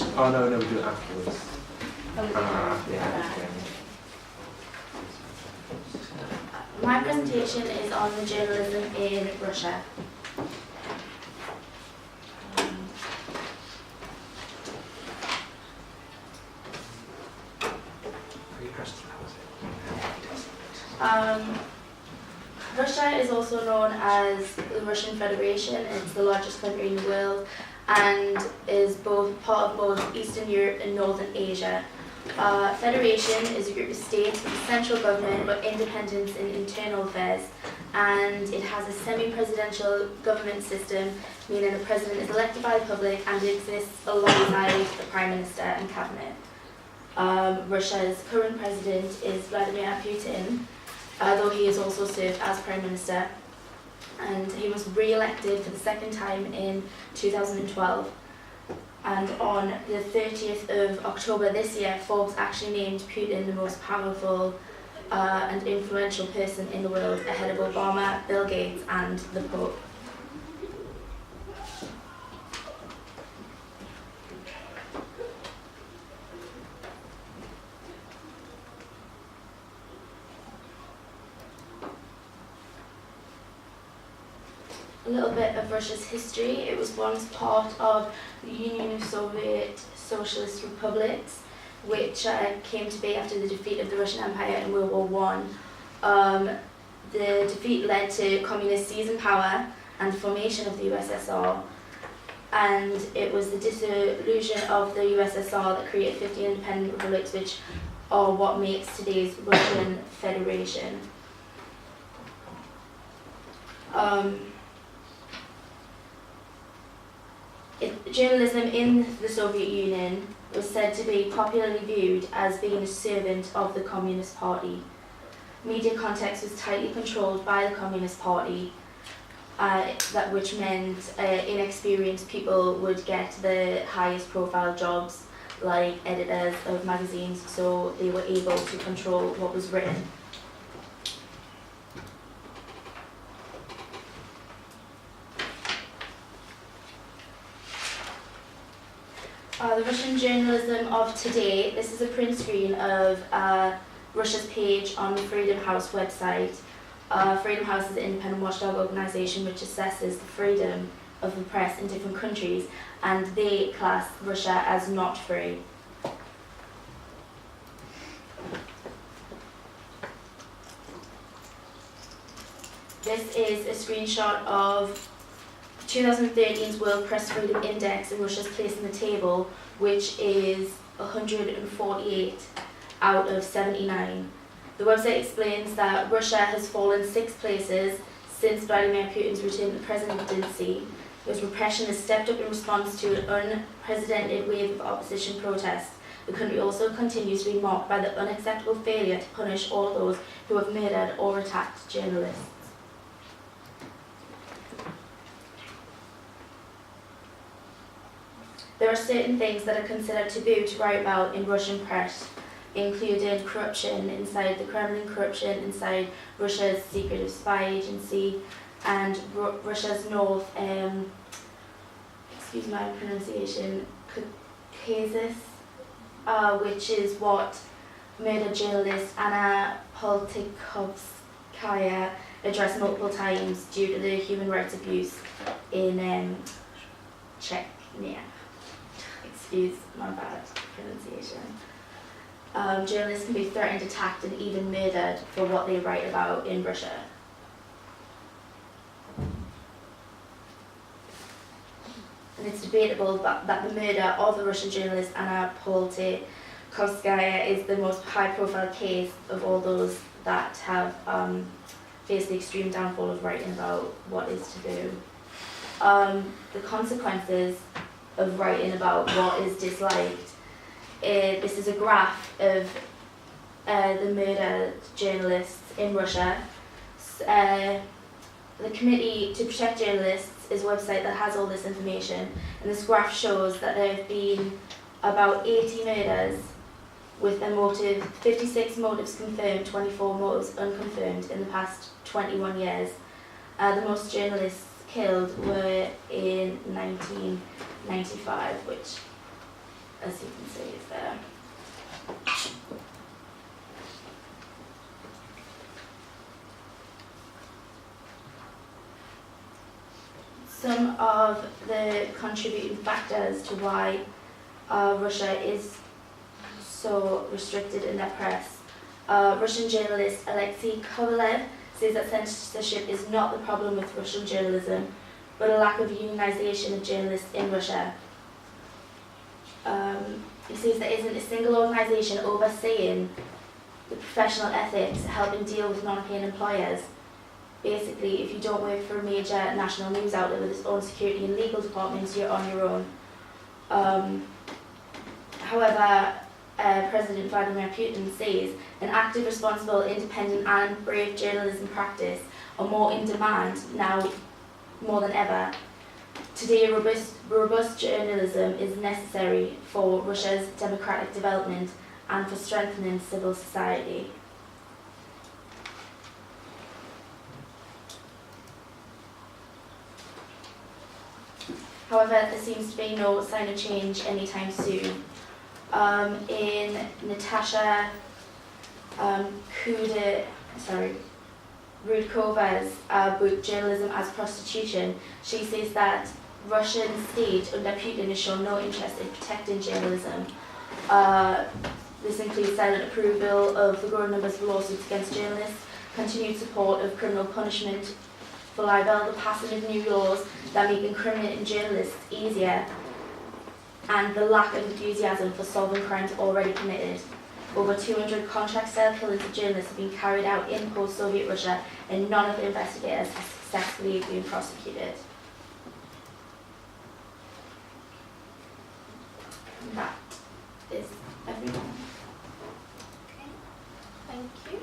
Oh no, we do it afterwards. Yeah. My presentation is on the journalism in Russia. Russia is also known as the Russian Federation. It's the largest country in the world and is both part of both Eastern Europe and Northern Asia. Federation is a group of states with a central government but independence in internal affairs, and it has a semi-presidential government system, meaning the president is elected by the public and exists alongside the prime minister and cabinet. Russia's current president is Vladimir Putin, though he has also served as prime minister, and he was re-elected for the second time in 2012. And on the 30th of October this year, Forbes actually named Putin the most powerful and influential person in the world, ahead of Obama, Bill Gates and the Pope. A little bit of Russia's history. It was once part of the Union of Soviet Socialist Republics, which came to be after the defeat of the Russian Empire in World War I. The defeat led to communist seize in power and the formation of the USSR, and it was the dissolution of the USSR that created 15 independent republics, which are what makes today's Russian Federation. Journalism in the Soviet Union was said to be popularly viewed as being a servant of the Communist Party. Media context was tightly controlled by the Communist Party, which meant inexperienced people would get the highest profile jobs, like editors of magazines, so they were able to control what was written. The Russian journalism of today. This is a print screen of Russia's page on the Freedom House website. Freedom House is an independent watchdog organisation which assesses the freedom of the press in different countries, and they class Russia as not free. This is a screenshot of 2013's World Press Freedom Index and Russia's place in the table, which is 148 out of 79. The website explains that Russia has fallen 6 places since Vladimir Putin's return to the presidency, as repression has stepped up in response to an unprecedented wave of opposition protests. The country also continues to be marked by the unacceptable failure to punish all those who have murdered or attacked journalists. There are certain things that are considered taboo to write about in Russian press, including corruption inside the Kremlin, corruption inside Russia's secretive spy agency, and Russia's north, excuse my pronunciation, Caucasus, which is what murdered journalist Anna Politkovskaya addressed multiple times due to the human rights abuse in Chechnya. Excuse my bad pronunciation. Journalists can be threatened, attacked, and even murdered for what they write about in Russia. And it's debatable that the murder of the Russian journalist Anna Politkovskaya is the most high-profile case of all those that have faced the extreme downfall of writing about what is taboo. The consequences of writing about what is disliked. This is a graph of the murdered journalists in Russia. The Committee to Protect Journalists is a website that has all this information, and this graph shows that there have been about 80 murders with a motive, 56 motives confirmed, 24 motives unconfirmed in the past 21 years. The most journalists killed were in 1995, which as you can see is there. Some of the contributing factors to why Russia is so restricted in their press. Russian journalist Alexei Kovalev says that censorship is not the problem with Russian journalism, but a lack of unionization of journalists in Russia. He says there isn't a single organisation overseeing the professional ethics, helping deal with non-paying employers. Basically, if you don't work for a major national news outlet with its own security and legal departments, you're on your own. However, President Vladimir Putin says an active, responsible, independent and brave journalism practice are more in demand now more than ever. Today, robust journalism is necessary for Russia's democratic development and for strengthening civil society. However, there seems to be no sign of change anytime soon. In Natasha Rudkova's book Journalism as Prostitution, she says that Russian state under Putin has shown no interest in protecting journalism. This includes silent approval of the growing numbers of lawsuits against journalists, continued support of criminal punishment for libel, the passing of new laws that make incriminating journalists easier, and the lack of enthusiasm for solving crimes already committed. Over 200 contract-style killings of journalists have been carried out in post-Soviet Russia, and none of the investigators have successfully been prosecuted. And that is everyone. Okay, thank you.